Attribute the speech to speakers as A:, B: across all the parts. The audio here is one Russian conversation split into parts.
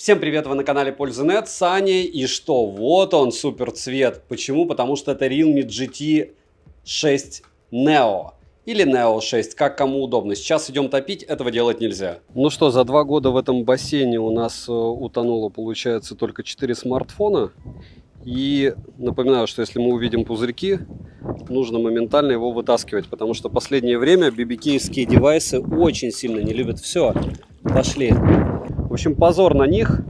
A: Всем привет, вы на канале Пользы.нет, Саня, и что, вот он, супер цвет. Почему? Потому что это Realme GT 6 Neo. Или Neo 6, как кому удобно. Сейчас идем топить, этого делать нельзя. Ну что, за 2 года в этом бассейне у нас утонуло, получается, только 4 смартфона. И напоминаю, что если мы увидим пузырьки, нужно моментально его вытаскивать, потому что в последнее время BBK-ские девайсы очень сильно не любят. Все, пошли. В общем, позор на них.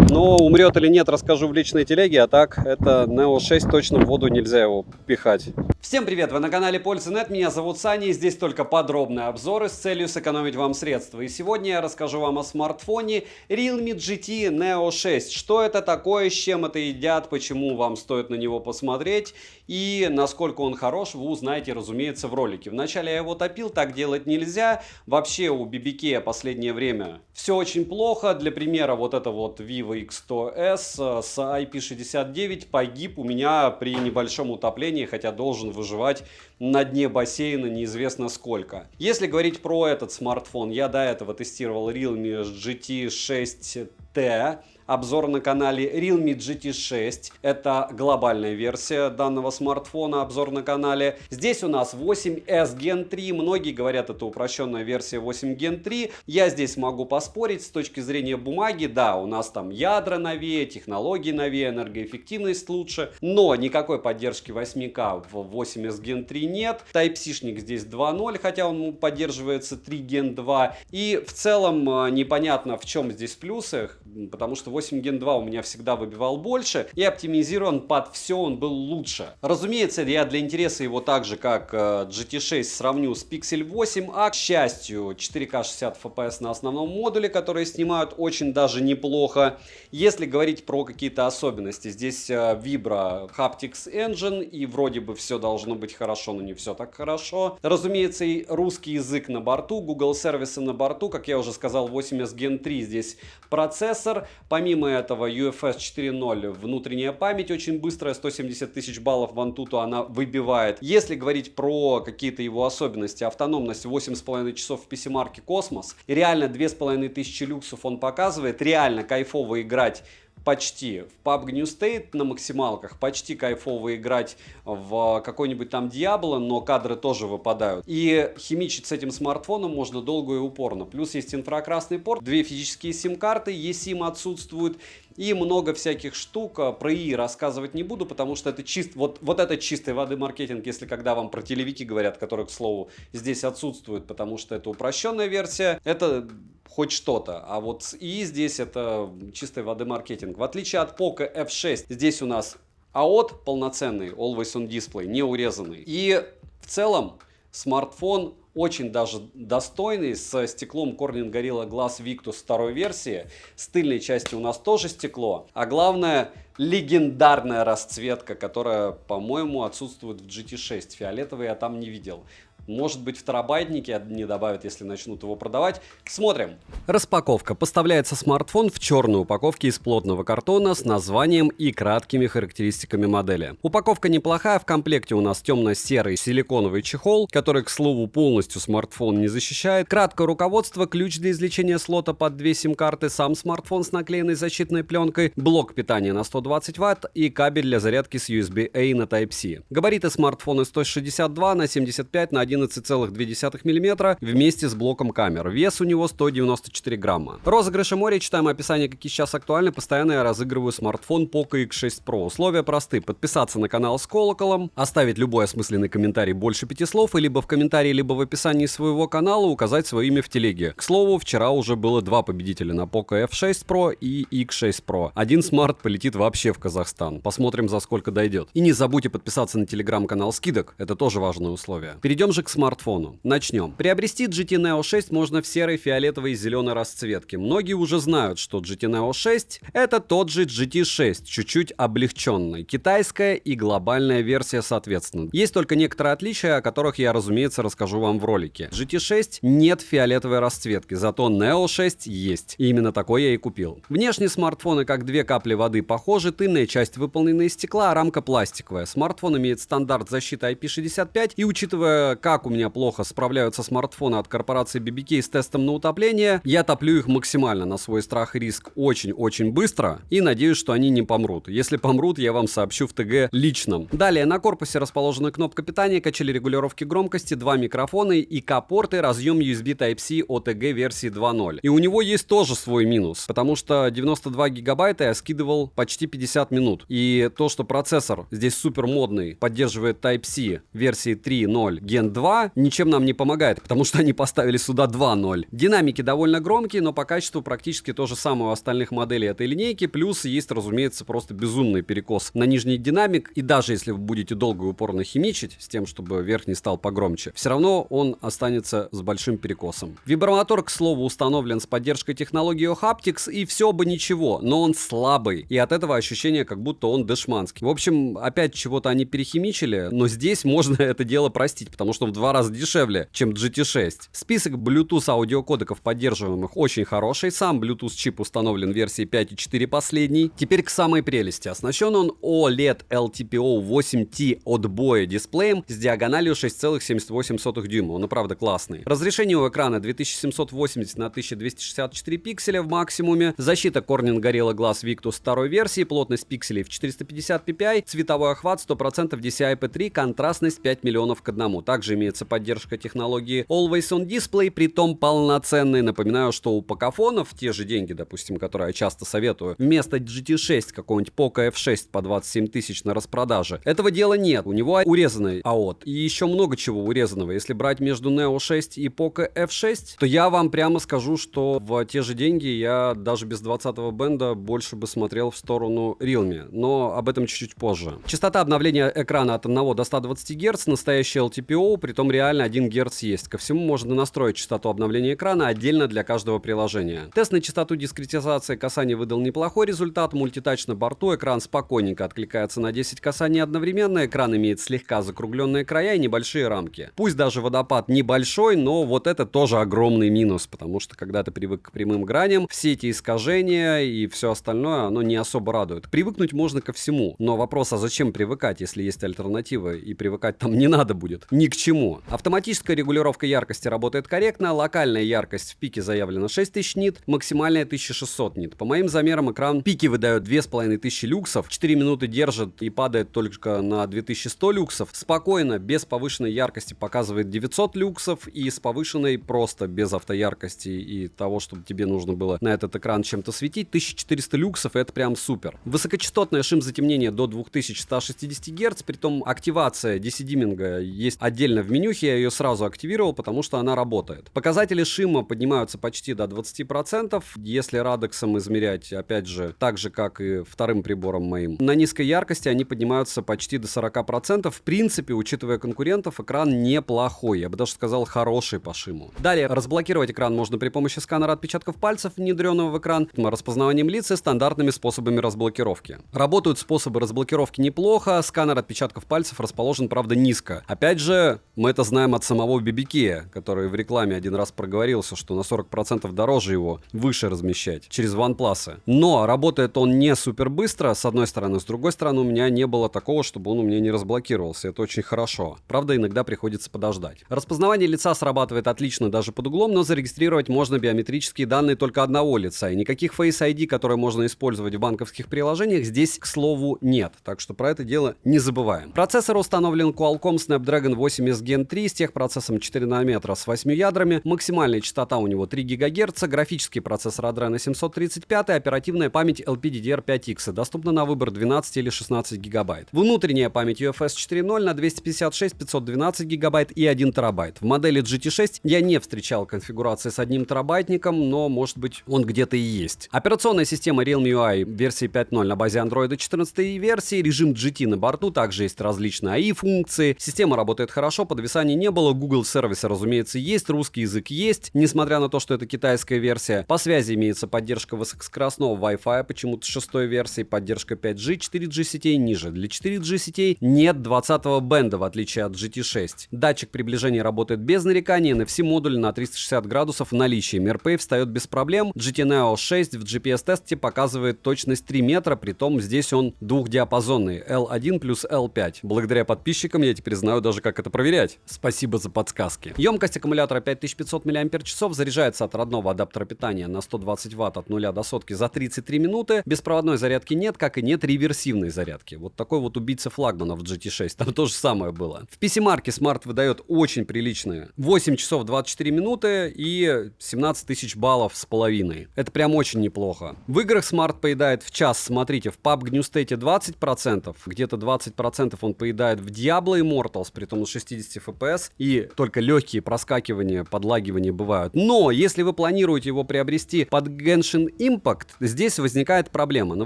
A: Но умрет или нет, расскажу в личной телеге. А так, это Neo 6, точно в воду нельзя его пихать. Всем привет, вы на канале Пользы.нет, меня зовут Саня, и здесь только подробные обзоры с целью сэкономить вам средства. И сегодня я расскажу вам о смартфоне Realme GT Neo 6. Что это такое, с чем это едят, почему вам стоит на него посмотреть и насколько он хорош, вы узнаете, разумеется, в ролике. Вначале я его топил, так делать нельзя. Вообще у BBK в последнее время все очень плохо. Для примера, вот это вот Vivo X100S с IP69 погиб у меня при небольшом утоплении, хотя должен выживать на дне бассейна неизвестно сколько. Если говорить про этот смартфон, я до этого тестировал Realme GT 6T. Обзор на канале Realme GT 6. Это глобальная версия данного смартфона. Обзор на канале. Здесь у нас 8S Gen 3. Многие говорят, это упрощенная версия 8 Gen 3. Я здесь могу поспорить с точки зрения бумаги. Да, у нас там ядра новее, технологии новее, энергоэффективность лучше. Но никакой поддержки 8К в 8S Gen 3 нет. Type-C-шник здесь 2.0, хотя он поддерживается 3 Gen 2. И в целом непонятно, в чем здесь плюсы, потому что 8 Gen 2 у меня всегда выбивал больше, и оптимизирован под все он был лучше. Разумеется, я для интереса его так же, как GT 6, сравню с Pixel 8, а к счастью 4К 60 FPS на основном модуле, которые снимают очень даже неплохо. Если говорить про какие-то особенности, здесь Vibra Haptics Engine, и вроде бы все должно быть хорошо, но не все так хорошо. Разумеется, и русский язык на борту, Google сервисы на борту, как я уже сказал, 8S Gen 3 здесь процессор. Помимо этого UFS 4.0 внутренняя память очень быстрая, 170 тысяч баллов в Antutu она выбивает. Если говорить про какие-то его особенности, автономность 8,5 часов в PC-марке Cosmos, реально 2500 люксов он показывает, реально кайфово играть почти в PUBG New State на максималках, почти кайфово играть в какой-нибудь там Diablo, но кадры тоже выпадают. И химичить с этим смартфоном можно долго и упорно. Плюс есть инфракрасный порт, 2 физические сим-карты, eSIM отсутствует. И много всяких штук. Про ИИ рассказывать не буду, потому что это вот это чистой воды маркетинг, если когда вам про телевики говорят, которые, к слову, здесь отсутствуют, потому что это упрощенная версия, это хоть что-то. А вот с ИИ здесь это чистой воды маркетинг. В отличие от Poco F6, здесь у нас AOT полноценный, Always On Display, не урезанный. И в целом смартфон очень даже достойный, с стеклом Corning Gorilla Glass Victus второй версии. С тыльной части у нас тоже стекло. А главное, легендарная расцветка, которая, по-моему, отсутствует в GT 6. Фиолетовый я там не видел. Может быть, в терабайтнике не добавят, если начнут его продавать. Смотрим. Распаковка. Поставляется смартфон в черной упаковке из плотного картона с названием и краткими характеристиками модели. Упаковка неплохая. В комплекте у нас темно-серый силиконовый чехол, который, к слову, полностью смартфон не защищает. Краткое руководство, ключ для извлечения слота под 2 сим-карты, сам смартфон с наклеенной защитной пленкой, блок питания на 120 Вт и кабель для зарядки с USB-A на Type-C. Габариты смартфона 162 на 75 на 11,2 мм вместе с блоком камер. Вес у него 194 грамма. Розыгрыши море. Читаем описание, какие сейчас актуальны. Постоянно я разыгрываю смартфон Poco X6 Pro. Условия просты. Подписаться на канал с колоколом, оставить любой осмысленный комментарий больше 5 слов, и либо в комментарии, либо в описании своего канала указать свое имя в телеге. К слову, вчера уже было 2 победителя на Poco F6 Pro и X6 Pro. Один смарт полетит вообще в Казахстан. Посмотрим, за сколько дойдет. И не забудьте подписаться на телеграм-канал скидок. Это тоже важное условие. Перейдем же к смартфону. Начнем. Приобрести GT Neo 6 можно в серой, фиолетовой и зеленой расцветке. Многие уже знают, что GT Neo 6 это тот же GT 6, чуть-чуть облегченный. Китайская и глобальная версия соответственно. Есть только некоторые отличия, о которых я, разумеется, расскажу вам в ролике. GT 6 нет фиолетовой расцветки, зато Neo 6 есть. И именно такой я и купил. Внешне смартфоны как 2 капли воды похожи, тыльная часть выполнена из стекла, а рамка пластиковая. Смартфон имеет стандарт защиты IP65 и, учитывая как у меня плохо справляются смартфоны от корпорации BBK с тестом на утопление, я топлю их максимально на свой страх и риск очень-очень быстро и надеюсь, что они не помрут. Если помрут, я вам сообщу в ТГ личном. Далее на корпусе расположена кнопка питания, качели регулировки громкости, 2 микрофона и К-порты, разъем USB Type-C OTG версии 2.0. И у него есть тоже свой минус, потому что 92 гигабайта я скидывал почти 50 минут. И то, что процессор здесь супер модный, поддерживает Type-C версии 3.0 Gen 2, ничем нам не помогает, потому что они поставили сюда 2.0. Динамики довольно громкие, но по качеству практически то же самое у остальных моделей этой линейки, плюс есть, разумеется, просто безумный перекос на нижний динамик, и даже если вы будете долго и упорно химичить с тем, чтобы верхний стал погромче, все равно он останется с большим перекосом. Вибромотор, к слову, установлен с поддержкой технологии Haptics, и все бы ничего, но он слабый, и от этого ощущение, как будто он дэшманский. В общем, опять чего-то они перехимичили, но здесь можно это дело простить, потому что он в 2 раза дешевле, чем GT6. Список Bluetooth аудиокодеков поддерживаемых очень хороший, сам Bluetooth чип установлен в версии 5.4 последний. Теперь к самой прелести. Оснащен он OLED LTPO 8T от боя дисплеем с диагональю 6,78 дюйма. Он и правда классный. Разрешение у экрана 2780 на 1264 пикселя в максимуме. Защита Corning Gorilla Glass Victus второй версии. Плотность пикселей в 450 ppi. Цветовой охват 100% DCI-P3. Контрастность 5 миллионов к 1. Также имеется поддержка технологии Always On Display, притом полноценный. Напоминаю, что у покафонов те же деньги, допустим, которые я часто советую, вместо GT6 какого-нибудь Poco F6 по 27 тысяч на распродаже. Этого дела нет. У него урезанный АОТ. И еще много чего урезанного. Если брать между Neo 6 и Poco F6, то я вам прямо скажу, что в те же деньги я даже без 20-го бенда больше бы смотрел в сторону Realme. Но об этом чуть-чуть позже. Частота обновления экрана от 1 до 120 Гц, настоящий LTPO, притом реально 1 Гц есть. Ко всему можно настроить частоту обновления экрана отдельно для каждого приложения. Тест на частоту дискретизации касаний выдал неплохой результат. Мультитач на борту, экран спокойненько откликается на 10 касаний одновременно, экран имеет слегка закругленные края и небольшие рамки. Пусть даже водопад небольшой, но вот это тоже огромный минус, потому что когда ты привык к прямым граням, все эти искажения и все остальное, оно не особо радует. Привыкнуть можно ко всему, но вопрос, а зачем привыкать, если есть альтернатива, и привыкать там не надо будет? Ни к чему. Автоматическая регулировка яркости работает корректно, локальная яркость в пике заявлена 6000 нит, максимальная 1600 нит. По моим замерам экран пики выдает 2500 люксов, 4 минуты держит и падает только на 2100 люксов. Спокойно, без повышенной яркости показывает 900 люксов и с повышенной просто без автояркости и того, чтобы тебе нужно было на этот экран чем-то светить, 1400 люксов, и это прям супер. Высокочастотное шим-затемнение до 2160 Гц, притом активация DC-димминга есть отдельно в менюхе, я ее сразу активировал, потому что она работает. Показатели шима поднимаются почти до 20%, если радексом измерять, опять же, так же, как и вторым прибором моим. На низкой яркости они поднимаются почти до 40%. В принципе, учитывая конкурентов, экран неплохой, я бы даже сказал, хороший по шиму. Далее, разблокировать экран можно при помощи сканера отпечатков пальцев, внедренного в экран, распознаванием лиц и стандартными способами разблокировки. Работают способы разблокировки неплохо, сканер отпечатков пальцев расположен, правда, низко. Опять же, мы это знаем от самого BBK, который в рекламе один раз проговорился, что на 40% дороже его выше размещать через OnePlus. Но работает он не супер быстро, с одной стороны. С другой стороны, у меня не было такого, чтобы он у меня не разблокировался. Это очень хорошо. Правда, иногда приходится подождать. Распознавание лица срабатывает отлично даже под углом, но зарегистрировать можно биометрические данные только одного лица. И никаких Face ID, которые можно использовать в банковских приложениях, здесь, к слову, нет. Так что про это дело не забываем. Процессор установлен Qualcomm Snapdragon 8S Gen 3 с техпроцессором 4 нанометра с 8 ядрами. Максимальная частота у него 3 ГГц. Графический процессор Adreno 735, оперативная память LPDDR5X. Доступна на выбор 12 или 16 гигабайт. Внутренняя память UFS 4.0 на 256, 512 гигабайт и 1 терабайт. В модели GT6 я не встречал конфигурации с 1 терабайтником, но может быть он где-то и есть. Операционная система Realme UI версии 5.0 на базе Android 14 версии. Режим GT на борту, также есть различные AI-функции. Система работает хорошо, подвисаний не было. Google сервисы, разумеется, есть. Русский язык есть, несмотря на то, что это китайская версия. По связи имеется поддержка высокоскоростного Wi-Fi, почему-то 6-й версии, поддержка 5G, 4G сетей ниже. Для 4G сетей нет 20-го бенда, в отличие от GT6. Датчик приближения работает без нареканий, NFC модуль на 360 градусов в наличии. MirPay встает без проблем. GT Neo 6 в GPS-тесте показывает точность 3 метра, притом здесь он двухдиапазонный L1 плюс L5. Благодаря подписчикам я теперь знаю даже, как это проверять. 5. Спасибо за подсказки. Емкость аккумулятора 5500 мАч, заряжается от родного адаптера питания на 120 Вт от 0 до сотки за 33 минуты. Беспроводной зарядки нет, как и нет реверсивной зарядки. Вот такой вот убийца флагманов в GT6. Там то же самое было. В PC-марке Smart выдает очень приличные 8 часов 24 минуты и 17 тысяч баллов с половиной. Это прям очень неплохо. В играх Smart поедает в час, смотрите, в PUBG New State 20%, где-то 20% он поедает в Diablo Immortals, при том 60 FPS, и только легкие проскакивания, подлагивания бывают. Но если вы планируете его приобрести под Genshin Impact, здесь возникает проблема. На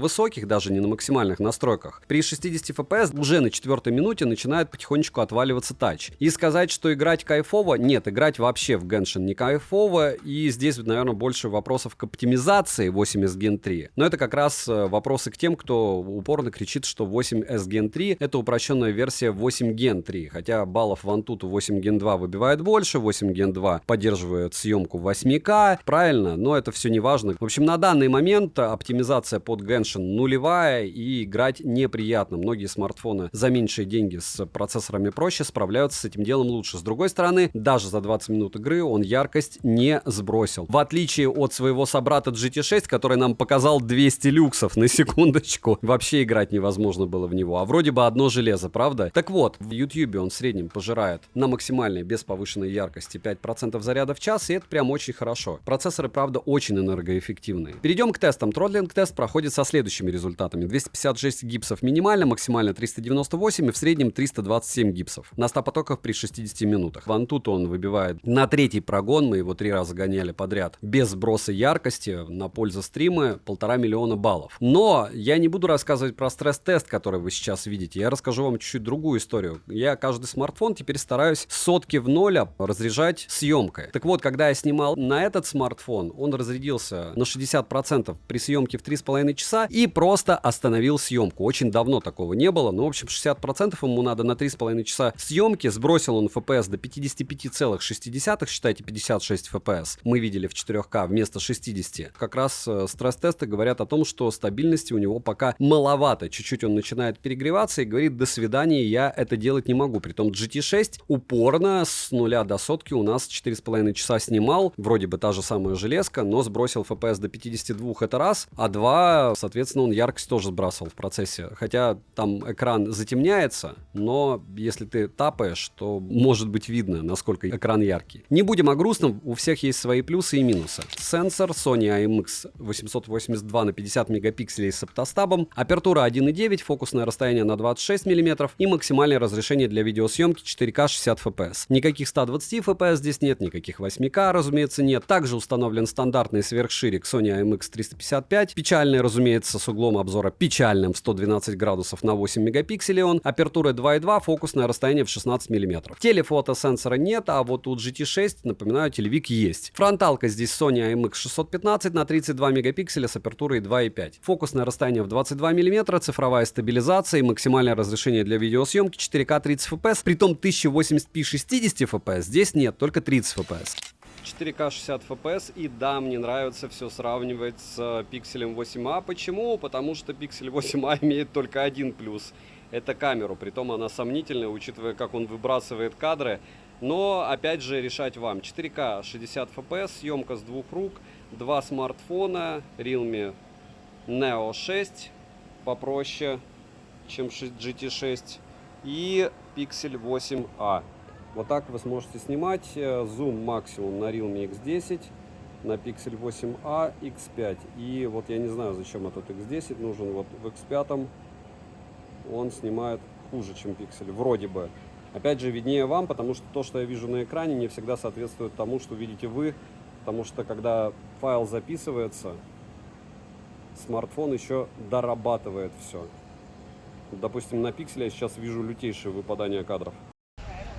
A: высоких, даже не на максимальных настройках, при 60 FPS уже на 4-й минуте начинает потихонечку отваливаться тач. И сказать, что играть кайфово, нет, играть вообще в Genshin не кайфово, и здесь, наверное, больше вопросов к оптимизации 8S Gen 3. Но это как раз вопросы к тем, кто упорно кричит, что 8S Gen 3 это упрощенная версия 8 Gen 3, хотя баллов в Antutu 8 Gen 2 выбивает больше, 8 Gen 2 поддерживает съемку в 8К, правильно, но это все не важно. В общем, на данный момент оптимизация под Genshin нулевая и играть неприятно. Многие смартфоны за меньшие деньги с процессорами проще справляются с этим делом лучше. С другой стороны, даже за 20 минут игры он яркость не сбросил. В отличие от своего собрата GT6, который нам показал 200 люксов на секундочку. Вообще играть невозможно было в него. А вроде бы одно железо, правда? Так вот, в YouTube он в среднем пожирает на максимальной, без повышенной яркости 5% заряда в час, и это прям очень хорошо. Процессоры, правда, очень энергоэффективные. Перейдем к тестам. Тротлинг-тест проходит со следующими результатами. 256 гипсов минимально, максимально 398 и в среднем 327 гипсов. На 100 потоках при 60 минутах. В Antutu он выбивает на 3-й прогон, мы его 3 раза гоняли подряд, без сброса яркости, на пользу стрима 1,5 миллиона баллов. Но я не буду рассказывать про стресс-тест, который вы сейчас видите. Я расскажу вам чуть-чуть другую историю. Я каждый смартфон теперь стараюсь с сотки в ноль разряжать съемкой. Так вот, когда я снимал на этот смартфон, он разрядился на 60% при съемке в 3,5 часа и просто остановил съемку. Очень давно такого не было, но в общем 60% ему надо на 3,5 часа съемки. Сбросил он FPS до 55,6, считайте 56 FPS. Мы видели в 4К вместо 60. Как раз стресс-тесты говорят о том, что стабильности у него пока маловато. Чуть-чуть он начинает перегреваться и говорит: до свидания, я это делать не могу. Притом GT6 упорно с 0 до сотки у нас 4,5 часа снимал. Вроде бы та же самая железка, но сбросил FPS до 52, это раз. А два, соответственно, он яркость тоже сбрасывал в процессе. Хотя там экран затемняется, но если ты тапаешь, то может быть видно, насколько экран яркий. Не будем о грустном, у всех есть свои плюсы и минусы. Сенсор Sony IMX882 на 50 мегапикселей с оптостабом, апертура 1.9, фокусное расстояние на 26 мм и максимальное разрешение для видеосъемки 4К 60 FPS. Никаких 120 FPS здесь нет, никаких 8К, разумеется, нет. Также установлен стандартный сверхширик Sony IMX355, печальный, разумеется, с углом обзора печальным в 112 градусов на 8 мегапикселей он, апертура 2.2, фокусное расстояние в 16 мм. Телефотосенсора нет, а вот у GT6, напоминаю, телевик есть. Фронталка здесь Sony IMX615 на 32 мегапикселя с апертурой 2.5. Фокусное расстояние в 22 мм, цифровая стабилизация и максимальное разрешение для видеосъемки 4К 30 FPS, притом 1080p 60 FPS здесь нет, только 30 FPS. 4К 60 FPS, и да, мне нравится все сравнивать с Pixel 8a. Почему? Потому что Pixel 8a имеет только один плюс. Это камеру, притом она сомнительная, учитывая, как он выбрасывает кадры. Но, опять же, решать вам. 4К 60 FPS, съемка с двух рук, два смартфона, Realme Neo 6, попроще, чем GT6, и Pixel 8a. Вот так вы сможете снимать. Зум максимум на Realme X10, на Pixel 8a, X5. И вот я не знаю, зачем этот X10 нужен. Вот в X5 он снимает хуже, чем Pixel, вроде бы. Опять же, виднее вам, потому что то, что я вижу на экране, не всегда соответствует тому, что видите вы. Потому что, когда файл записывается, смартфон еще дорабатывает все. Допустим, на Pixel я сейчас вижу лютейшее выпадание кадров.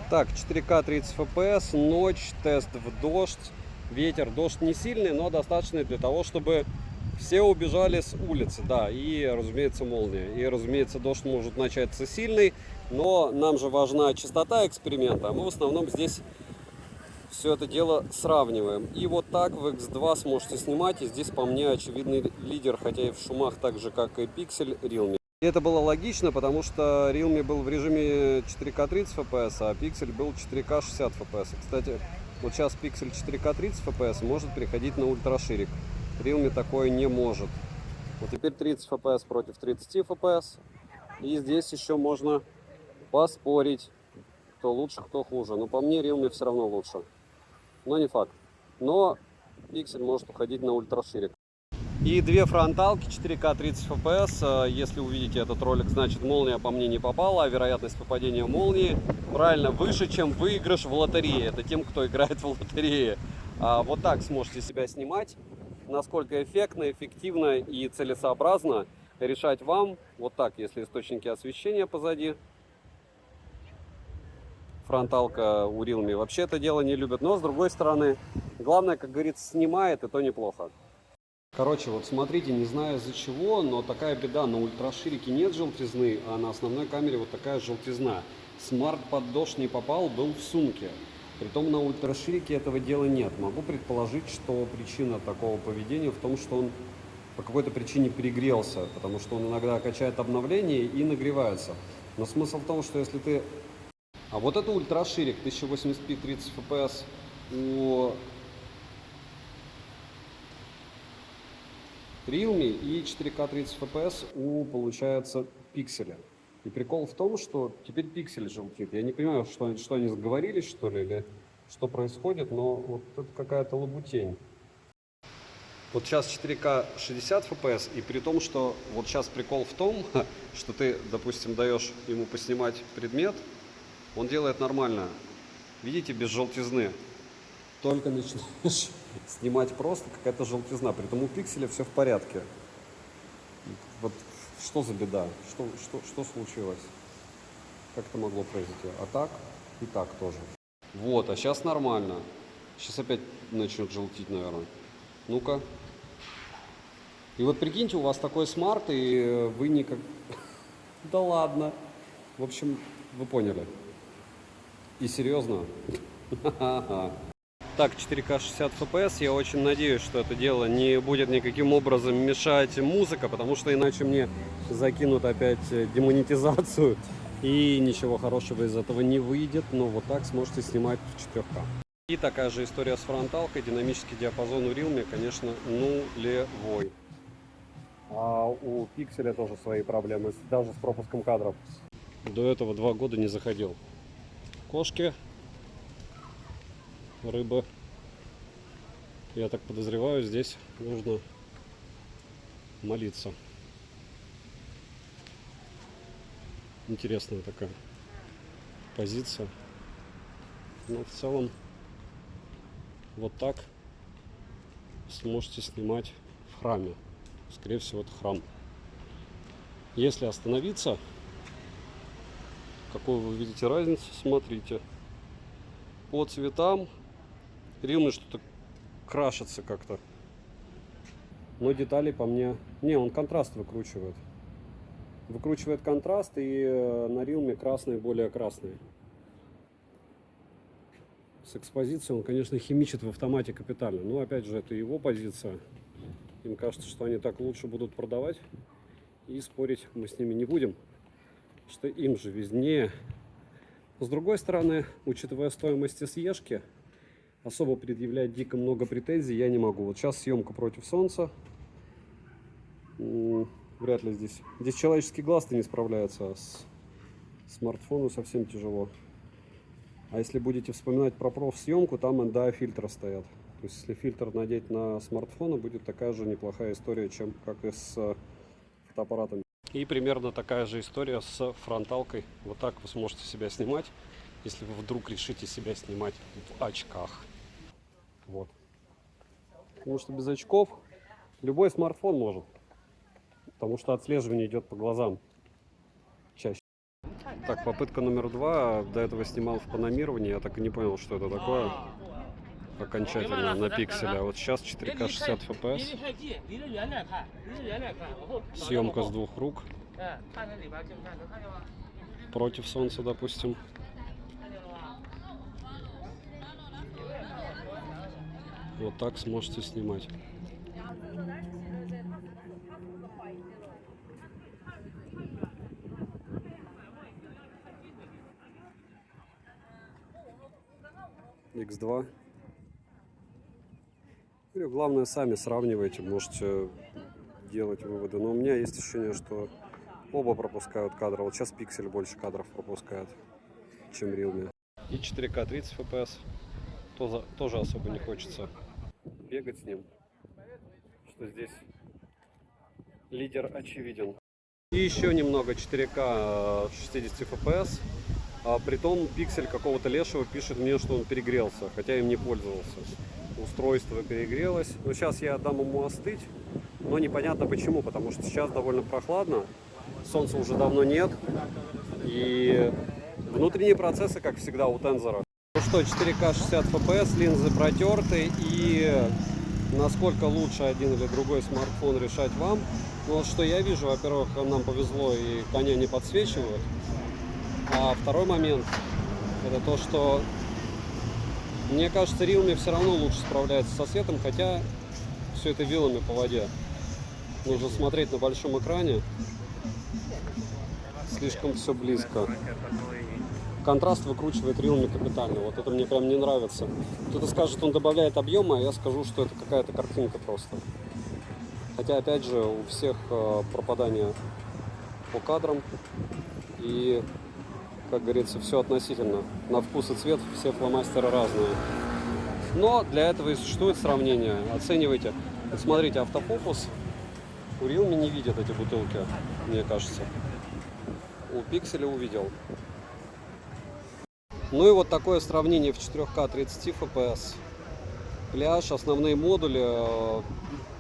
A: Так, 4К 30 FPS, ночь, тест в дождь, ветер. Дождь не сильный, но достаточный для того, чтобы все убежали с улицы. Да, и, разумеется, молния. И, разумеется, дождь может начаться сильный, но нам же важна частота эксперимента, а мы в основном здесь все это дело сравниваем. И вот так в X2 сможете снимать, и здесь по мне очевидный лидер, хотя и в шумах так же, как и Pixel, Realme. И это было логично, потому что Realme был в режиме 4К 30 FPS, а Pixel был 4К 60 FPS. Кстати, вот сейчас Pixel 4К 30 FPS может переходить на ультраширик. Realme такое не может. Вот теперь 30 FPS против 30 FPS. И здесь еще можно поспорить, кто лучше, кто хуже. Но по мне Realme все равно лучше. Но не факт. Но Pixel может уходить на ультраширик. И две фронталки 4К 30 FPS. Если увидите этот ролик, значит молния по мне не попала, а вероятность попадения молнии правильно выше, чем выигрыш в лотерее. Это тем, кто играет в лотерее. Вот так сможете себя снимать. Насколько эффектно, эффективно и целесообразно решать вам. Вот так, если источники освещения позади. Фронталка у Realme вообще это дело не любит. Но с другой стороны, главное, как говорится, снимает, и то неплохо. Короче, вот смотрите, не знаю из-за чего, но такая беда, на ультраширике нет желтизны, а на основной камере вот такая желтизна. Смарт под дождь не попал, был в сумке. Притом на ультраширике этого дела нет. Могу предположить, что причина такого поведения в том, что он по какой-то причине перегрелся, потому что он иногда качает обновление и нагревается. Но смысл в том, что если ты... А вот это ультраширик 1080p 30 fps у Realme и 4К 30 FPS у, получается, пикселя. И прикол в том, что теперь пиксель желтит. Я не понимаю, что они сговорились, что ли, или что происходит, но вот это какая-то лабутень. Вот сейчас 4К 60 FPS, и при том, что вот сейчас прикол в том, что ты, допустим, даешь ему поснимать предмет, он делает нормально. Видите, без желтизны. Только начинаешь снимать просто, какая-то желтизна. При этом у пикселя все в порядке. Вот что за беда? Что случилось? Как это могло произойти? А так и так тоже. Вот, а сейчас нормально. Сейчас опять начнет желтить, наверное. Ну-ка. И вот прикиньте, у вас такой смарт, и вы никак... Да ладно. В общем, вы поняли. И серьезно? Так, 4К 60 FPS, я очень надеюсь, что это дело не будет никаким образом мешать музыка, потому что иначе мне закинут опять демонетизацию, и ничего хорошего из этого не выйдет, но вот так сможете снимать в 4К. И такая же история с фронталкой, динамический диапазон у Realme, конечно, нулевой. А у Pixel тоже свои проблемы, даже с пропуском кадров. До этого 2 года не заходил. Кошки. Рыба. Я так подозреваю, здесь нужно молиться. Интересная такая позиция. Но в целом вот так сможете снимать в храме. Скорее всего, это храм. Если остановиться, какую вы видите разницу, смотрите. По цветам Realme что-то крашится как-то. Но детали по мне... Не, он контраст выкручивает. Выкручивает контраст, и на Realme красный более красный. С экспозицией он, конечно, химичит в автомате капитально. Но опять же, это его позиция. Им кажется, что они так лучше будут продавать. И спорить мы с ними не будем. Что им же виднее. С другой стороны, учитывая стоимость SE-шки, особо предъявлять дико много претензий я не могу. Вот сейчас съемка против солнца. Вряд ли здесь. Здесь человеческий глаз-то не справляется, а с смартфону совсем тяжело. А если будете вспоминать про профсъемку, там NDA-фильтры стоят. То есть, если фильтр надеть на смартфон, будет такая же неплохая история, чем как и с фотоаппаратами. И примерно такая же история с фронталкой. Вот так вы сможете себя снимать, если вы вдруг решите себя снимать в очках. Вот. Потому что без очков любой смартфон может. Потому что отслеживание идет по глазам чаще. Так, попытка номер 2. До этого снимал в паномировании. Я так и не понял, что это такое. Окончательно на пикселе. А вот сейчас 4К 60 FPS. Съемка с 2 рук. Против солнца, допустим. Вот так сможете снимать. X2. И главное, сами сравнивайте, можете делать выводы. Но у меня есть ощущение, что оба пропускают кадры. Вот сейчас Pixel больше кадров пропускает, чем Realme. И 4К 30 FPS. Тоже особо не хочется бегать с ним. Что здесь лидер очевиден. И еще немного 4К 60 FPS. А притом Pixel какого-то лешего пишет мне, что он перегрелся, хотя им не пользовался. Устройство перегрелось. Но сейчас я дам ему остыть. Но непонятно почему, потому что сейчас довольно прохладно. Солнца уже давно нет. И внутренние процессы, как всегда, у Tensor. Ну что, 4К 60 FPS, линзы протерты. И насколько лучше один или другой смартфон решать вам. Ну вот что я вижу, во-первых, нам повезло и коня не подсвечивают. А второй момент, это то, что мне кажется, Realme все равно лучше справляется со светом, хотя все это вилами по воде. Нужно смотреть на большом экране. Слишком все близко. Контраст выкручивает Realme капитально. Вот это мне прям не нравится. Кто-то скажет, он добавляет объема, а я скажу, что это какая-то картинка просто. Хотя, опять же, у всех пропадание по кадрам. И, как говорится, все относительно. На вкус и цвет все фломастеры разные. Но для этого и существует сравнение. Оценивайте. Вот смотрите, автофокус у Realme не видят эти бутылки, мне кажется. У Pixel увидел. Ну и вот такое сравнение в 4К 30 FPS. Пляж, основные модули.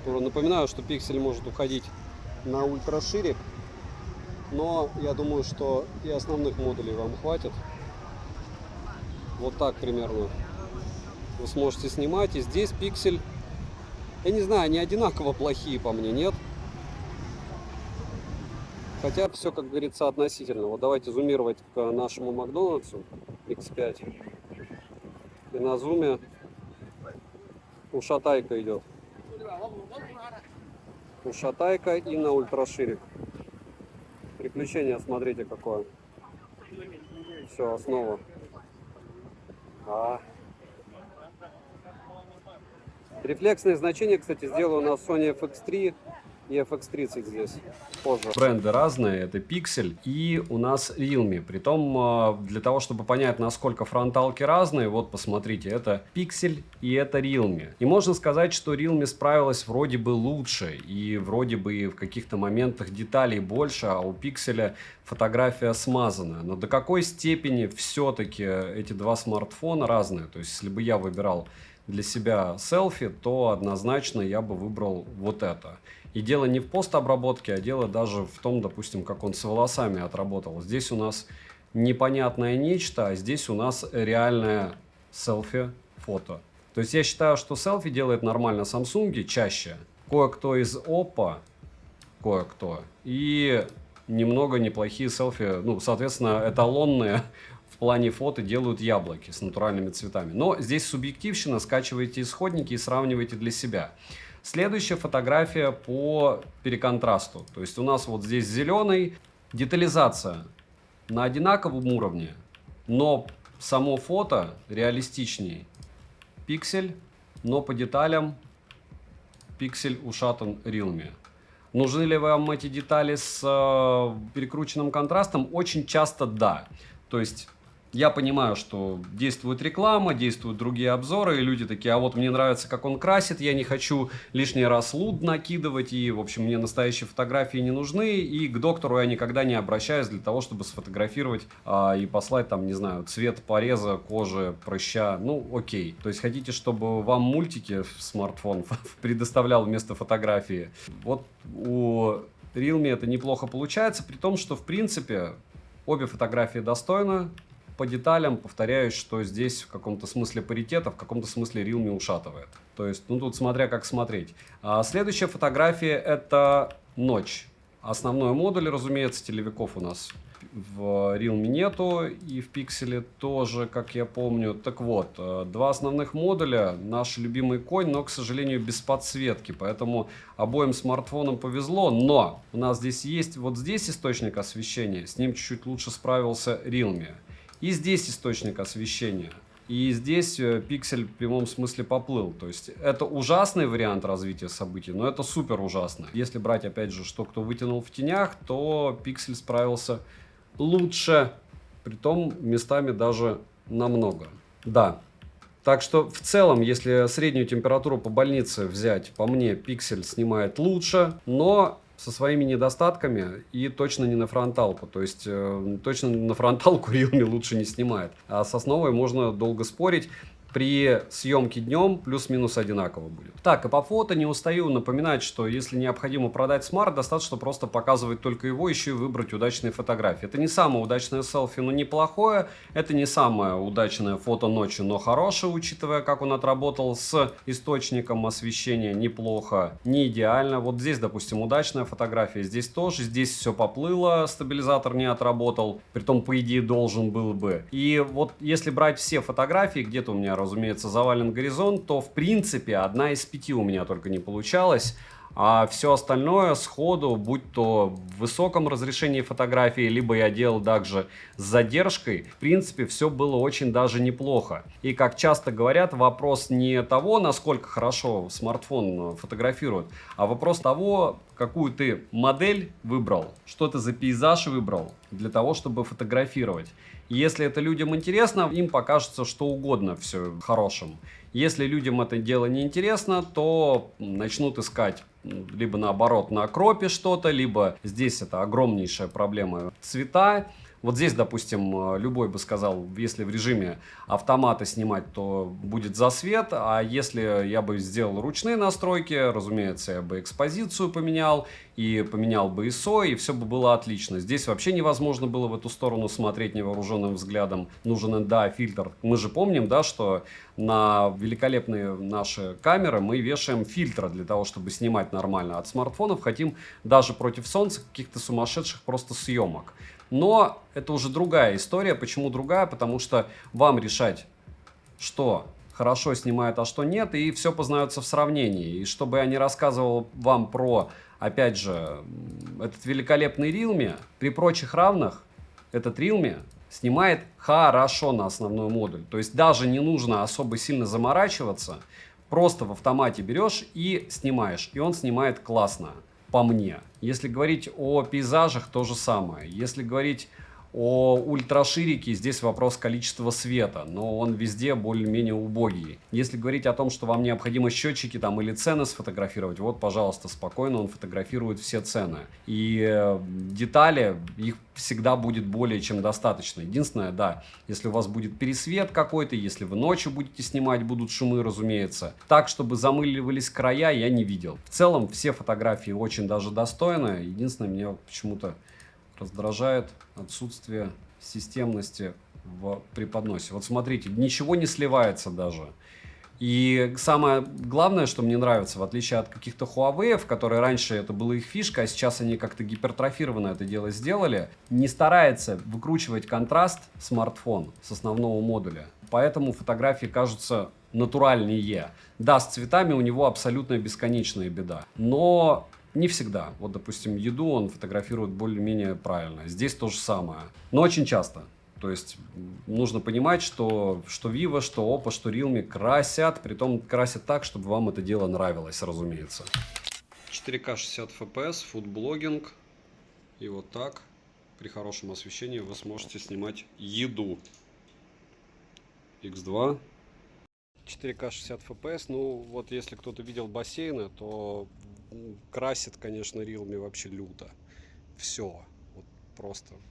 A: Напоминаю, что Pixel может уходить на ультраширик. Но я думаю, что и основных модулей вам хватит. Вот так примерно вы сможете снимать. И здесь Pixel, я не знаю, они одинаково плохие по мне, нет? Хотя все, как говорится, относительно. Вот давайте зумировать к нашему Макдональдсу X5. И на зуме ушатайка идет. Ушатайка и на ультраширик. Приключение, смотрите, какое. Все, основа. Рефлексные значения, кстати, сделаю на Sony FX3 и FX30 здесь позже. Бренды разные, это Pixel и у нас Realme. Притом, для того, чтобы понять, насколько фронталки разные, вот посмотрите, это Pixel и это Realme. И можно сказать, что Realme справилась вроде бы лучше, и вроде бы в каких-то моментах деталей больше, а у Pixel фотография смазанная. Но до какой степени все-таки эти два смартфона разные? То есть, если бы я выбирал для себя селфи, то однозначно я бы выбрал вот это. И дело не в постобработке, а дело даже в том, допустим, как он с волосами отработал. Здесь у нас непонятное нечто, а здесь у нас реальное селфи-фото. То есть я считаю, что селфи делает нормально Samsung чаще. Кое-кто из Oppo, кое-кто. И немного неплохие селфи, ну, соответственно, эталонные в плане фото делают яблоки с натуральными цветами. Но здесь субъективщина, скачивайте исходники и сравнивайте для себя. Следующая фотография по переконтрасту. То есть у нас вот здесь зеленый. Детализация на одинаковом уровне, но само фото реалистичней. Pixel, но по деталям Pixel ушатан Realme. Нужны ли вам эти детали с перекрученным контрастом? Очень часто да. То есть я понимаю, что действует реклама, действуют другие обзоры, и люди такие, а вот мне нравится, как он красит, я не хочу лишний раз луд накидывать, и, в общем, мне настоящие фотографии не нужны, и к доктору я никогда не обращаюсь для того, чтобы сфотографировать и послать, там, не знаю, цвет пореза, кожи, прыща, ну, окей. То есть хотите, чтобы вам мультики в смартфон предоставлял вместо фотографии? Вот у Realme это неплохо получается, при том, что, в принципе, обе фотографии достойны. По деталям повторяюсь, что здесь в каком-то смысле паритета, в каком-то смысле Realme ушатывает. То есть, ну тут смотря как смотреть. Следующая фотография это ночь. Основной модуль, разумеется, телевиков у нас в Realme нету и в Pixel тоже, как я помню. Так вот, два основных модуля, наш любимый конь, но, к сожалению, без подсветки. Поэтому обоим смартфонам повезло, но у нас здесь есть вот здесь источник освещения, с ним чуть-чуть лучше справился Realme. И здесь источник освещения. И здесь пиксель в прямом смысле поплыл. То есть это ужасный вариант развития событий, но это супер ужасный. Если брать, опять же, что кто вытянул в тенях, то пиксель справился лучше. Притом местами даже намного. Да. Так что в целом, если среднюю температуру по больнице взять, по мне, пиксель снимает лучше, но со своими недостатками и точно не на фронталку. То есть точно на фронталку Realme лучше не снимает. А с основой можно долго спорить. При съемке днем плюс-минус одинаково будет. Так, и по фото не устаю напоминать, что если необходимо продать смарт, достаточно просто показывать только его, еще и выбрать удачные фотографии. Это не самое удачное селфи, но неплохое. Это не самое удачное фото ночью, но хорошее, учитывая, как он отработал с источником освещения. Неплохо, не идеально. Вот здесь, допустим, удачная фотография, здесь тоже. Здесь все поплыло, стабилизатор не отработал. Притом, по идее, должен был бы. И вот если брать все фотографии, где-то у меня, разумеется, завален горизонт, то в принципе 1 из 5 у меня только не получалось, а все остальное сходу, будь то в высоком разрешении фотографии, либо я делал также с задержкой, в принципе все было очень даже неплохо. И как часто говорят, вопрос не того, насколько хорошо смартфон фотографирует, а вопрос того, какую ты модель выбрал, что ты за пейзаж выбрал для того, чтобы фотографировать. Если это людям интересно, им покажется что угодно все хорошим. Если людям это дело не интересно, то начнут искать либо наоборот на кропе что-то, либо здесь это огромнейшая проблема цвета. Вот здесь, допустим, любой бы сказал, если в режиме автомата снимать, то будет засвет, а если я бы сделал ручные настройки, разумеется, я бы экспозицию поменял, и поменял бы ISO, и все бы было отлично. Здесь вообще невозможно было в эту сторону смотреть невооруженным взглядом. Нужен, да, фильтр. Мы же помним, да, что на великолепные наши камеры мы вешаем фильтры для того, чтобы снимать нормально. От смартфонов хотим даже против солнца каких-то сумасшедших просто съемок. Но это уже другая история. Почему другая? Потому что вам решать, что хорошо снимает, а что нет, и все познается в сравнении. И чтобы я не рассказывал вам про, опять же, этот великолепный Realme, при прочих равных этот Realme снимает хорошо на основной модуль. То есть даже не нужно особо сильно заморачиваться, просто в автомате берешь и снимаешь, и он снимает классно. По мне. Если говорить о пейзажах, то же самое. Если говорить о ультраширике, здесь вопрос количества света, но он везде более-менее убогий. Если говорить о том, что вам необходимо счетчики там или цены сфотографировать, вот, пожалуйста, спокойно, он фотографирует все цены. И детали, их всегда будет более чем достаточно. Единственное, да, если у вас будет пересвет какой-то, если вы ночью будете снимать, будут шумы, разумеется. Так, чтобы замыливались края, я не видел. В целом, все фотографии очень даже достойны. Единственное, меня почему-то раздражает отсутствие системности в преподносе. Вот смотрите, ничего не сливается даже. И самое главное, что мне нравится, в отличие от каких-то Huawei, в которые раньше это была их фишка, а сейчас они как-то гипертрофированно это дело сделали, не старается выкручивать контраст смартфон с основного модуля. Поэтому фотографии кажутся натуральнее. Да, с цветами у него абсолютно бесконечная беда. Но не всегда. Вот, допустим, еду он фотографирует более-менее правильно. Здесь то же самое. Но очень часто. То есть нужно понимать, что Vivo, что Oppo, что Realme красят. Притом красят так, чтобы вам это дело нравилось, разумеется. 4К 60 FPS, фудблогинг. И вот так, при хорошем освещении, вы сможете снимать еду. X2. 4К 60 FPS. Ну, вот если кто-то видел бассейны, то красит, конечно, Realme вообще люто. Все. Вот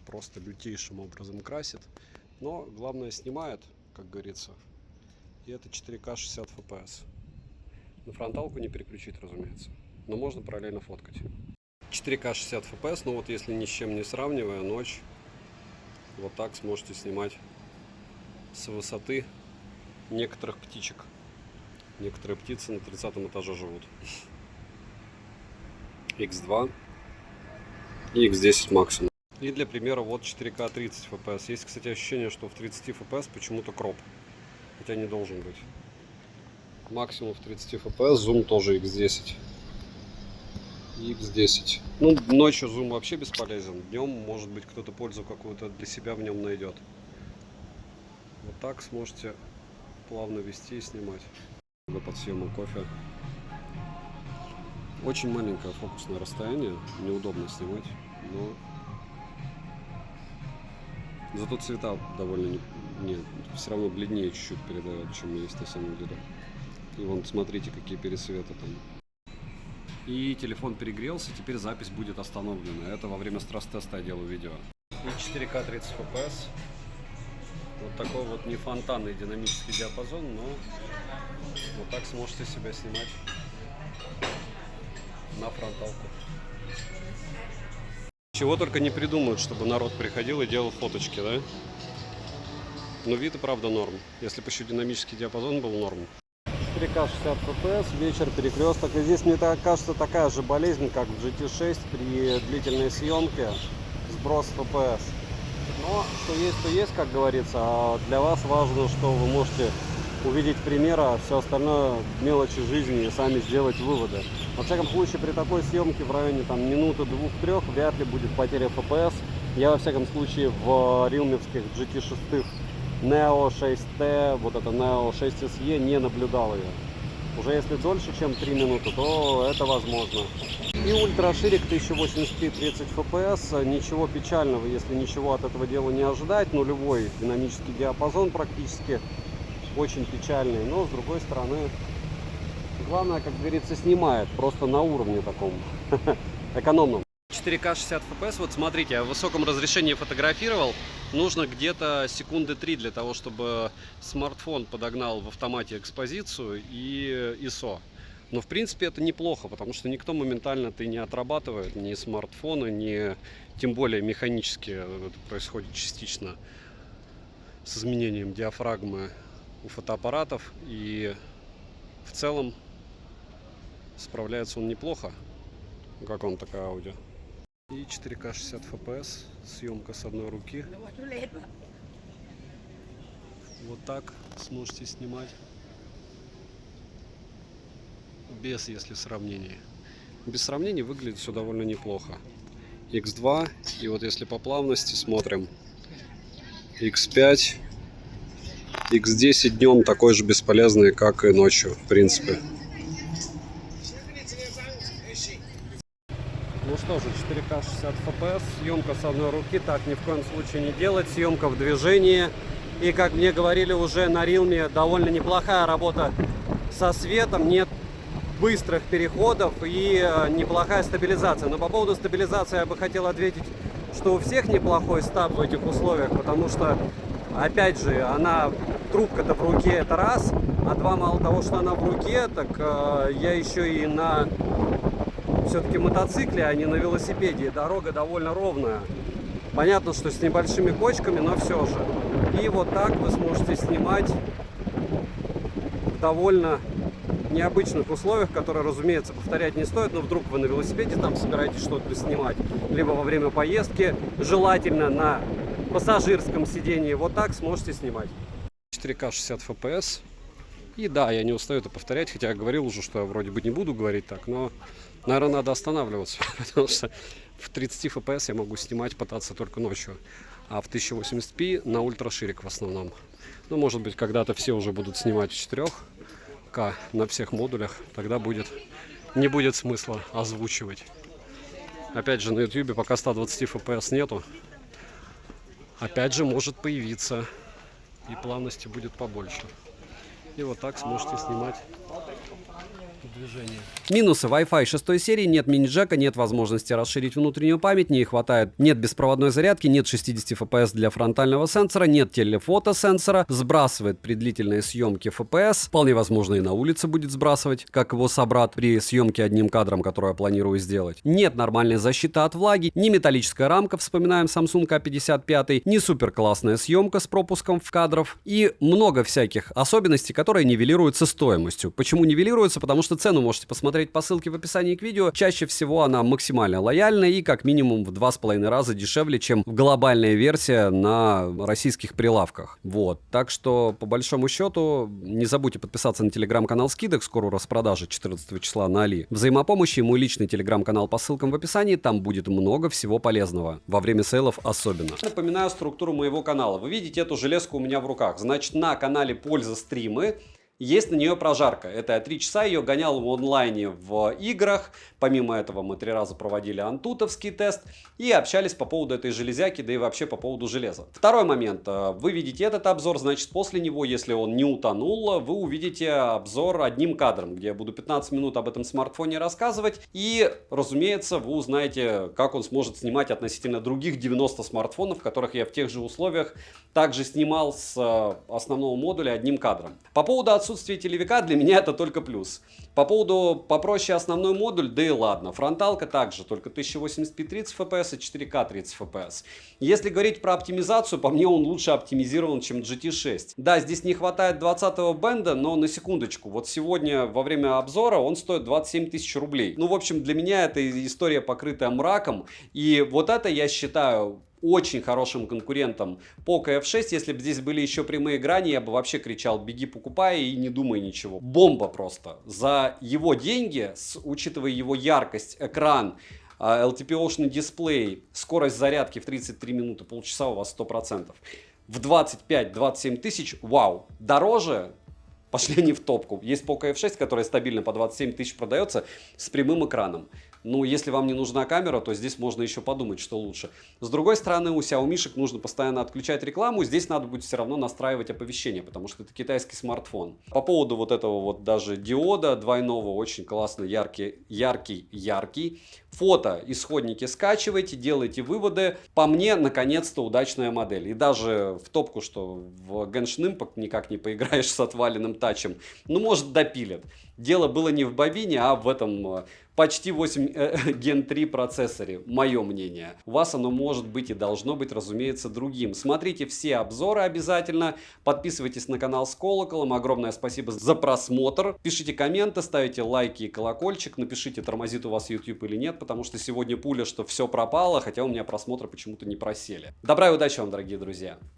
A: просто лютейшим образом красит. Но главное снимает, как говорится. И это 4К 60 FPS. На фронталку не переключить, разумеется. Но можно параллельно фоткать. 4К 60 FPS, ну вот если ни с чем не сравнивая, ночь. Вот так сможете снимать с высоты некоторых птичек. Некоторые птицы на 30 этаже живут. X2 и X10 максимум. И для примера вот 4К 30 FPS. Есть, кстати, ощущение, что в 30 FPS почему-то кроп. Хотя не должен быть. Максимум в 30 FPS, зум тоже X10. И X10. Ну, ночью зум вообще бесполезен. Днем, может быть, кто-то пользу какую-то для себя в нем найдет. Вот так сможете плавно вести и снимать. Под съемом кофе. Очень маленькое фокусное расстояние, неудобно снимать, но зато цвета довольно все равно бледнее чуть-чуть передает, чем есть на самом деле. И вон, смотрите, какие пересветы там. И телефон перегрелся, теперь запись будет остановлена. Это во время стресс-теста я делаю видео. И 4К 30 FPS. Вот такой вот не фонтанный динамический диапазон, но вот так сможете себя снимать на фронталку. Чего только не придумают, чтобы народ приходил и делал фоточки, да? Но вид и правда норм. Если бы еще динамический диапазон был норм. 4К 60 FPS, вечер, перекресток. И здесь мне так кажется такая же болезнь, как в GT6 при длительной съемке, сброс FPS. Но что есть, то есть, как говорится. А для вас важно, что вы можете увидеть примеры, а все остальное мелочи жизни и сами сделать выводы. Во всяком случае, при такой съемке в районе там минуты, 2-3 вряд ли будет потеря FPS. Я во всяком случае в рилмевских GT6 Neo 6T, вот это Neo 6SE не наблюдал ее. Уже если дольше, чем 3 минуты, то это возможно. И ультраширик 1080p 30 fps, ничего печального, если ничего от этого дела не ожидать, нулевой динамический диапазон практически, очень печальный, но с другой стороны, главное, как говорится, снимает, просто на уровне таком экономном. 4К 60 fps, вот смотрите, я в высоком разрешении фотографировал, нужно где-то секунды 3 для того, чтобы смартфон подогнал в автомате экспозицию и ISO. Но в принципе это неплохо, потому что никто моментально-то не отрабатывает, ни смартфоны, ни тем более механически, это происходит частично с изменением диафрагмы у фотоаппаратов, и в целом справляется он неплохо. Как вам такая аудио? И 4К 60 fps, съемка с одной руки. Вот так сможете снимать. Без, если сравнений. Без сравнений выглядит все довольно неплохо. X2, и вот если по плавности смотрим, X5, X10 днем такой же бесполезный, как и ночью, в принципе. Ну что же, 4К 60 fps, съемка с одной руки, так ни в коем случае не делать, съемка в движении. И как мне говорили уже на Realme, довольно неплохая работа со светом, нет быстрых переходов и неплохая стабилизация. Но по поводу стабилизации я бы хотел ответить, что у всех неплохой стаб в этих условиях, потому что, опять же, трубка-то в руке, это раз, а два, мало того, что она в руке, так я еще и на все-таки мотоцикле, а не на велосипеде. Дорога довольно ровная. Понятно, что с небольшими кочками, но все же. И вот так вы сможете снимать в довольно необычных условиях, которые, разумеется, повторять не стоит, но вдруг вы на велосипеде там собираетесь что-то снимать, либо во время поездки, желательно на пассажирском сидении, вот так сможете снимать. 4К 60 fps. И да, я не устаю это повторять, хотя я говорил уже, что я вроде бы не буду говорить так, но, наверное, надо останавливаться, потому что в 30 fps я могу снимать, пытаться только ночью, а в 1080p на ультраширик в основном. Ну, может быть, когда-то все уже будут снимать в 4К на всех модулях, тогда не будет смысла озвучивать. Опять же, на YouTube пока 120 fps нету, опять же может появиться, и плавности будет побольше. И вот так сможете снимать движение. Минусы: Wi-Fi 6 серии, нет мини-джека, нет возможности расширить внутреннюю память, не хватает, нет беспроводной зарядки, нет 60 FPS для фронтального сенсора, нет телефотосенсора, сбрасывает при длительной съемке FPS, вполне возможно и на улице будет сбрасывать, как его собрат при съемке одним кадром, который я планирую сделать. Нет нормальной защиты от влаги, не металлическая рамка, вспоминаем Samsung A55, не супер классная съемка с пропуском в кадров и много всяких особенностей, которые нивелируются стоимостью. Почему нивелируются? Потому что что цену можете посмотреть по ссылке в описании к видео. Чаще всего она максимально лояльна и как минимум в 2,5 раза дешевле, чем глобальная версия на российских прилавках. Вот, так что по большому счету не забудьте подписаться на телеграм-канал скидок, скоро распродажа 14 числа на Али. Взаимопомощи и мой личный телеграм-канал по ссылкам в описании, там будет много всего полезного, во время сейлов особенно. Напоминаю структуру моего канала. Вы видите эту железку у меня в руках. Значит, на канале Польза стримы. Есть на нее прожарка. Это я 3 часа ее гонял в онлайне в играх. Помимо этого мы 3 раза проводили антутовский тест и общались по поводу этой железяки, да и вообще по поводу железа. Второй момент. Вы видите этот обзор, значит, после него, если он не утонул, вы увидите обзор одним кадром, где я буду 15 минут об этом смартфоне рассказывать. И, разумеется, вы узнаете, как он сможет снимать относительно других 90 смартфонов, которых я в тех же условиях также снимал с основного модуля одним кадром. По поводу отсутствия телевика для меня это только плюс. По поводу попроще основной модуль, да и ладно. Фронталка также, только 1080p 30 fps и 4К 30 fps. Если говорить про оптимизацию, по мне он лучше оптимизирован, чем GT6. Да, здесь не хватает 20-го бенда, но на секундочку. Вот сегодня во время обзора он стоит 27 тысяч рублей. Ну, в общем, для меня это история, покрытая мраком. И вот это я считаю очень хорошим конкурентом Poco F6. Если бы здесь были еще прямые грани, я бы вообще кричал: беги, покупай и не думай ничего. Бомба просто. За его деньги, учитывая его яркость, экран, LTPO-шный дисплей, скорость зарядки в 33 минуты, полчаса у вас 100%. В 25-27 тысяч, вау. Дороже пошли не в топку. Есть Poco F6, которая стабильно по 27 тысяч продается с прямым экраном. Ну, если вам не нужна камера, то здесь можно еще подумать, что лучше. С другой стороны, у Xiaomi-шек нужно постоянно отключать рекламу. Здесь надо будет все равно настраивать оповещения, потому что это китайский смартфон. По поводу вот этого вот даже диода двойного, очень классно, яркий. Фото, исходники скачивайте, делайте выводы. По мне, наконец-то удачная модель. И даже в топку, что в Genshin Impact никак не поиграешь с отваленным тачем. Ну, может, допилят. Дело было не в бобине, а в этом почти 8 Gen 3 процессоре, мое мнение. У вас оно может быть и должно быть, разумеется, другим. Смотрите все обзоры обязательно, подписывайтесь на канал с колоколом. Огромное спасибо за просмотр. Пишите комменты, ставите лайки и колокольчик. Напишите, тормозит у вас YouTube или нет, потому что сегодня пуля, что все пропало, хотя у меня просмотры почему-то не просели. Добра и удачи вам, дорогие друзья!